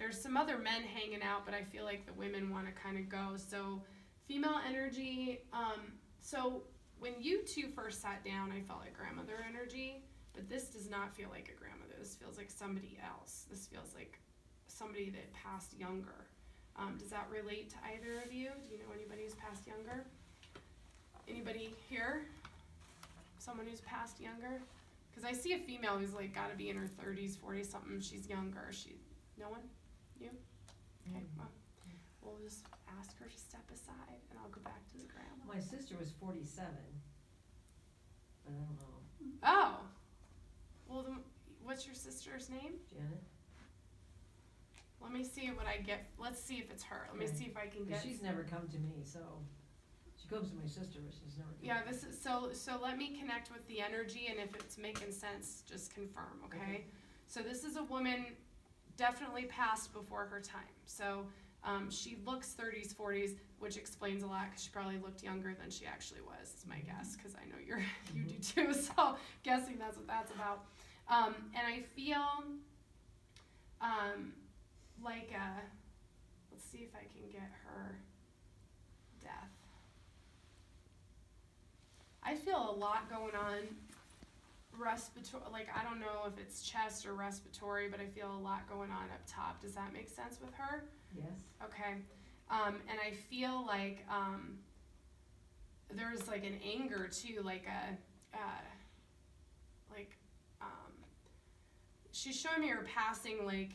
There's some other men hanging out, but I feel like the women want to kind of go. So female energy. So when you two first sat down, I felt like grandmother energy, but this does not feel like a grandmother. This feels like somebody else. This feels like somebody that passed younger. Does that relate to either of you? Do you know anybody who's passed younger? Anybody here? Someone who's passed younger? Because I see a female who's like got to be in her 30s, 40s something. She's younger. No one? You? Okay, well, we'll just ask her to step aside, and I'll go back to the grandma. My sister was 47, but I don't know. Oh, well, then, what's your sister's name? Janet? Let me see what I get. Let's see if it's her. Let me see if I can get. She's never come to me, so she comes to my sister, but she's never. Yeah, this is so. Let me connect with the energy, and if it's making sense, just confirm. Okay. So this is a woman, definitely passed before her time. So she looks 30s, 40s, which explains a lot because she probably looked younger than she actually was. Is my guess, because I know you do too. So guessing that's what that's about. And I feel like let's see if I can get her death. I feel a lot going on respiratory, like I don't know if it's chest or respiratory, but I feel a lot going on up top. Does that make sense with her? Yes. Okay. And I feel like there's like an anger too, like she's showing me her passing, like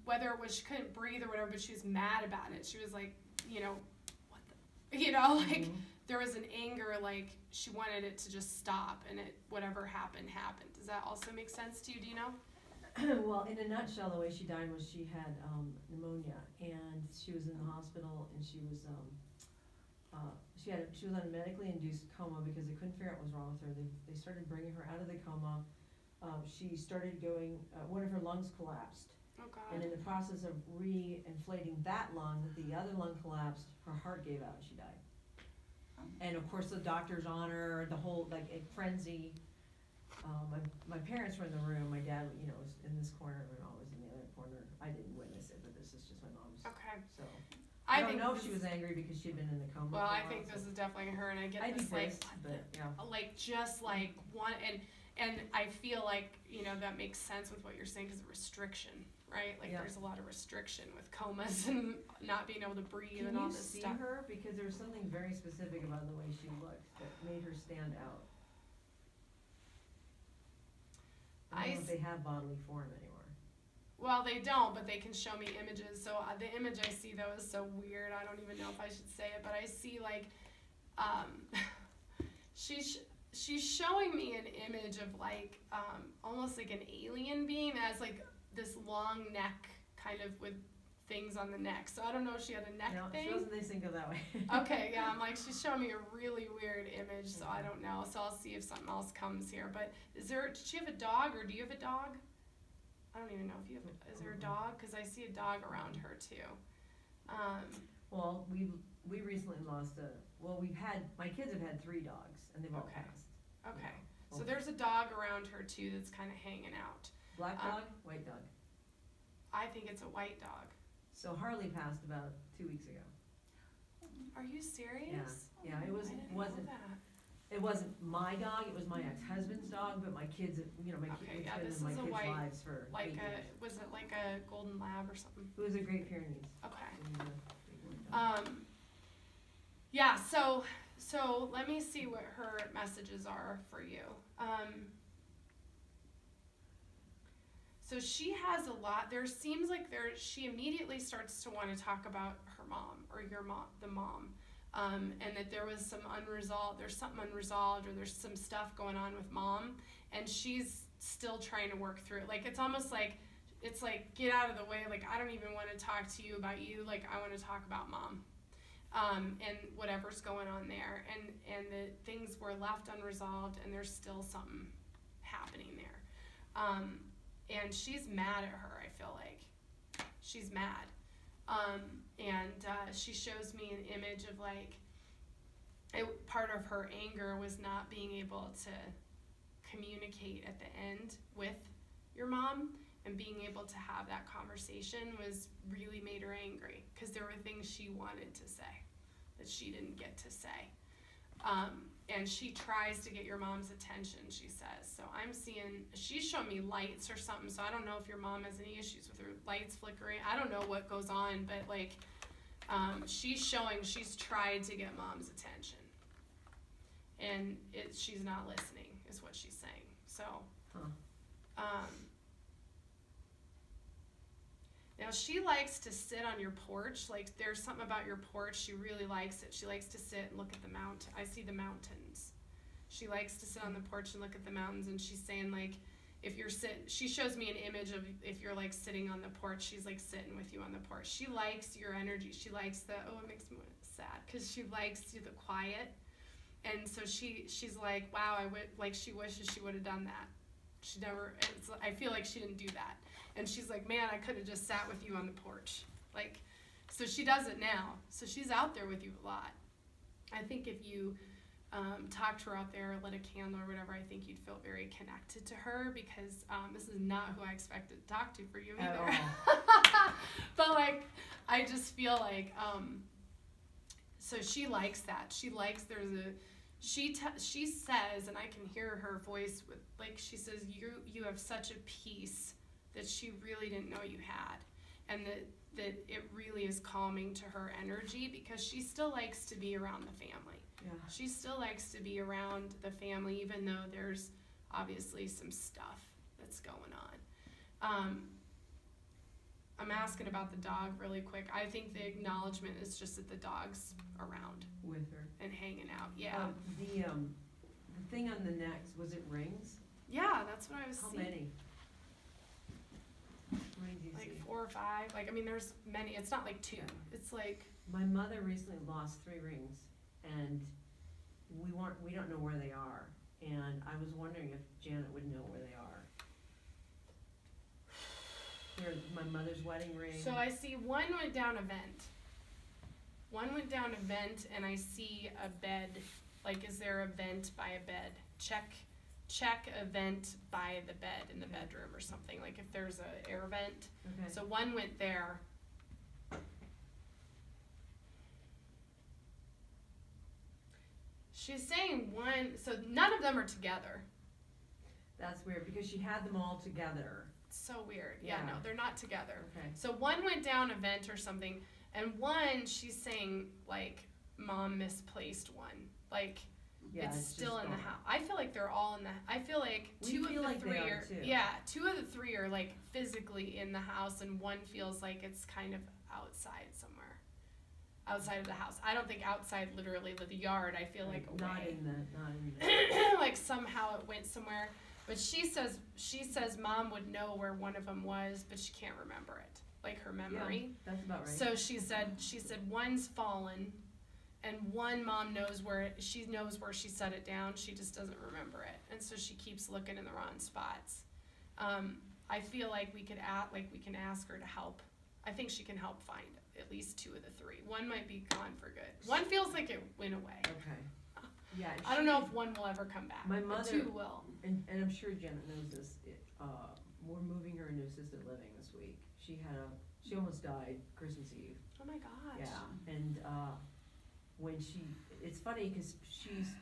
whether it was she couldn't breathe or whatever, but she was mad about it. She was like, what the, like there was an anger, like she wanted it to just stop, and it whatever happened. Does that also make sense to you? Do you know? Well, in a nutshell, the way she died was she had pneumonia, and she was in the hospital, and she was on a medically induced coma because they couldn't figure out what was wrong with her. They started bringing her out of the coma. She started going. One of her lungs collapsed. Oh God. And in the process of re-inflating that lung, the other lung collapsed. Her heart gave out, and she died. And of course, the doctors on her, the whole like a frenzy. My parents were in the room. My dad, was in this corner, and I was in the other corner. I didn't witness it, but this is just my mom's. Okay. So I don't know if she was angry because she'd been in the coma. Well, I think this is definitely her, and I get this like one, and I feel like that makes sense with what you're saying because of restriction, right? Like there's a lot of restriction with comas and not being able to breathe and all this stuff. Can you see her? Because there was something very specific about the way she looked that made her stand out. I don't know if they have bodily form anymore. Well, they don't, but they can show me images. So the image I see, though, is so weird. I don't even know if I should say it, but I see, like, she's showing me an image of, like, almost like an alien being that has, like, this long neck kind of with things on the neck. So I don't know if she had a neck thing. No, she doesn't think of that way. Okay, yeah, I'm like, she's showing me a really weird image, so I don't know. So I'll see if something else comes here. But did she have a dog, or do you have a dog? I don't even know if you have, is there a dog? Because I see a dog around her, too. Well, we recently lost my kids have had 3 dogs, and they've all passed. Okay, so there's a dog around her, too, that's kind of hanging out. Black dog, white dog? I think it's a white dog. So Harley passed about 2 weeks ago. Are you serious? Yeah, it wasn't my dog. It was my ex-husband's dog, but my kids, my kids have been in my kids' lives for 8 years. Was it like a golden lab or something? It was a Great Pyrenees. Okay. Yeah. So let me see what her messages are for you. So she has a lot. There seems like she immediately starts to want to talk about her mom or your mom, the mom, and that there was some unresolved. There's something unresolved, or there's some stuff going on with mom, and she's still trying to work through it. Like it's almost like get out of the way. Like I don't even want to talk to you about you. Like I want to talk about mom, and whatever's going on there, and the things were left unresolved, and there's still something happening there. And she's mad at her, I feel like. She's mad. And she shows me an image of like, part of her anger was not being able to communicate at the end with your mom. And being able to have that conversation really made her angry, because there were things she wanted to say that she didn't get to say. And she tries to get your mom's attention, she says. So she's showing me lights or something, so I don't know if your mom has any issues with her lights flickering. I don't know what goes on, but like, she's tried to get mom's attention. And she's not listening, is what she's saying. So, now she likes to sit on your porch. Like, there's something about your porch, she really likes it. She likes to sit and look at the mountain. I see the mountains. She likes to sit on the porch and look at the mountains, and she's saying, like, she shows me an image of if you're like sitting on the porch, she's like sitting with you on the porch. She likes your energy. She likes it makes me sad, because she likes the quiet. And so she's like, wow, she wishes she would have done that. I feel like she didn't do that. And she's like, man, I could have just sat with you on the porch. Like, so she does it now. So she's out there with you a lot. I think if you talk to her out there, lit a candle or whatever, I think you'd feel very connected to her, because this is not who I expected to talk to for you either. But like, I just feel like, so she likes that. She likes, she says, and I can hear her voice with, like, she says, you have such a peace that she really didn't know you had, and that it really is calming to her energy, because she still likes to be around the family. Yeah. She still likes to be around the family, even though there's obviously some stuff that's going on. I'm asking about the dog really quick. I think the acknowledgement is just that the dog's around with her and hanging out. Yeah. The thing on the neck, was it rings? Yeah, that's what I was How seeing. many? How many do you like see? 4 or 5. Like, I mean, there's many. It's not like 2. Yeah. It's like, my mother recently lost 3 rings, and we don't know where they are. And I was wondering if Janet would know where they are. They're my mother's wedding ring. So I see one went down a vent. One went down a vent, and I see a bed. Like, is there a vent by a bed? Check a vent by the bed in the bedroom or something. Like, if there's a air vent. Okay. So one went there. She's saying one, so none of them are together. That's weird, because she had them all together. So weird. Yeah, no, they're not together. Okay. So one went down a vent or something, and one, she's saying, like, mom misplaced one. Like, it's still in the house. I feel like they're all in the, I feel like two of the 3 are, yeah, 2 of the 3 are, like, physically in the house, and one feels like it's kind of outside somewhere. Outside of the house. I don't think outside literally the yard. I feel like away. Not in the like somehow it went somewhere. But she says mom would know where one of them was, but she can't remember it. Like, her memory. Yeah, that's about right. So she said one's fallen, and one mom knows where she set it down. She just doesn't remember it, and so she keeps looking in the wrong spots. I feel like we can ask her to help. I think she can help find at least 2 of the 3. One might be gone for good. One feels like it went away. Okay. Yeah. I don't know if one will ever come back. My mother, 2 will. And I'm sure Janet knows this. We're moving her into assisted living this week. She almost died Christmas Eve. Oh my gosh. Yeah. And it's funny, because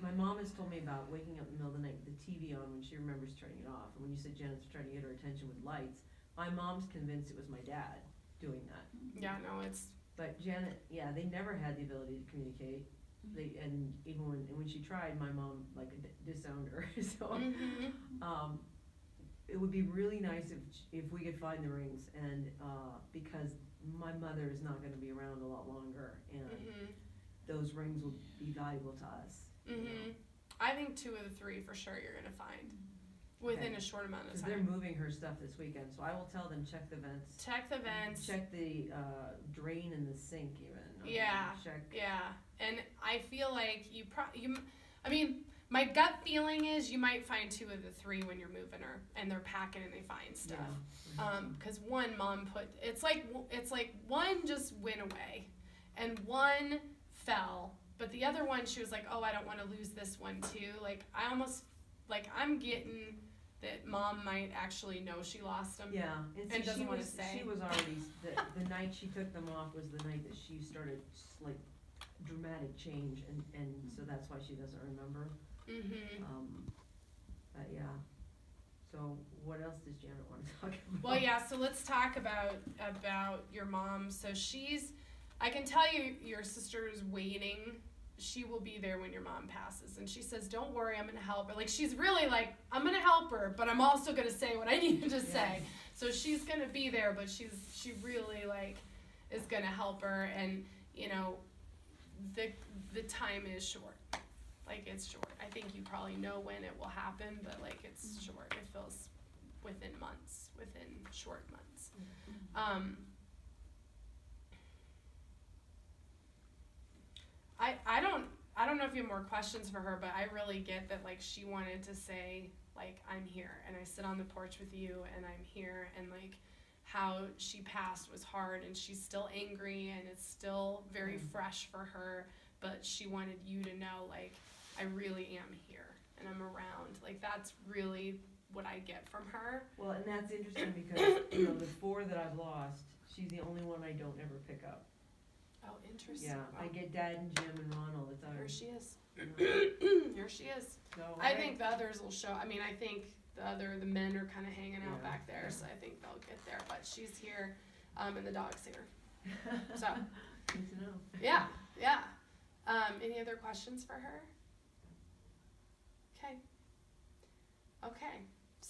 my mom has told me about waking up in the middle of the night with the TV on when she remembers turning it off. And when you said Janet's trying to get her attention with lights, my mom's convinced it was my dad doing that. Yeah, no, But Janet, they never had the ability to communicate. And even when she tried, my mom disowned her. So, it would be really nice if we could find the rings, and because my mother is not going to be around a lot longer, and those rings will be valuable to us. You know? I think 2 of the 3 for sure you're going to find within a short amount of time. They're moving her stuff this weekend, so I will tell them check the vents. Check the vents. Check the drain in the sink even. Okay? Yeah. Check. Yeah, and I feel like I mean, my gut feeling is you might find 2 of the 3 when you're moving her, and they're packing and they find stuff. Yeah. Because one mom it's like one just went away, and one fell, but the other one she was like, oh, I don't want to lose this one too. Like, I almost, like, I'm getting that mom might actually know she lost them. Yeah, And see, doesn't wanna say. she was already, the night she took them off was the night that she started, like, dramatic change, and so that's why she doesn't remember. But yeah, so what else does Janet wanna talk about? Well, yeah, so let's talk about your mom. So I can tell you your sister is waiting. She will be there when your mom passes. And she says, don't worry, I'm gonna help her. Like, she's really like, I'm gonna help her, but I'm also gonna say what I need to say. So she's gonna be there, but she really like is gonna help her, and you know, the time is short. Like, it's short. I think you probably know when it will happen, but like, it's short. It feels within months, within short months. I don't know if you have more questions for her, but I really get that, like, she wanted to say, like, I'm here, and I sit on the porch with you, and I'm here, and like, how she passed was hard, and she's still angry, and it's still very fresh for her, but she wanted you to know, like, I really am here, and I'm around. Like, that's really what I get from her. Well, and that's interesting because, you know, the 4 that I've lost, she's the only one I don't ever pick up. Oh, interesting. Yeah, I get Dad and Jim and Ron all the time. Here she is. Here she is. So, I think the others will show. I mean, I think the men are kind of hanging out back there, so I think they'll get there. But she's here, and the dog's here. So. Good to know. Yeah. Any other questions for her? Okay.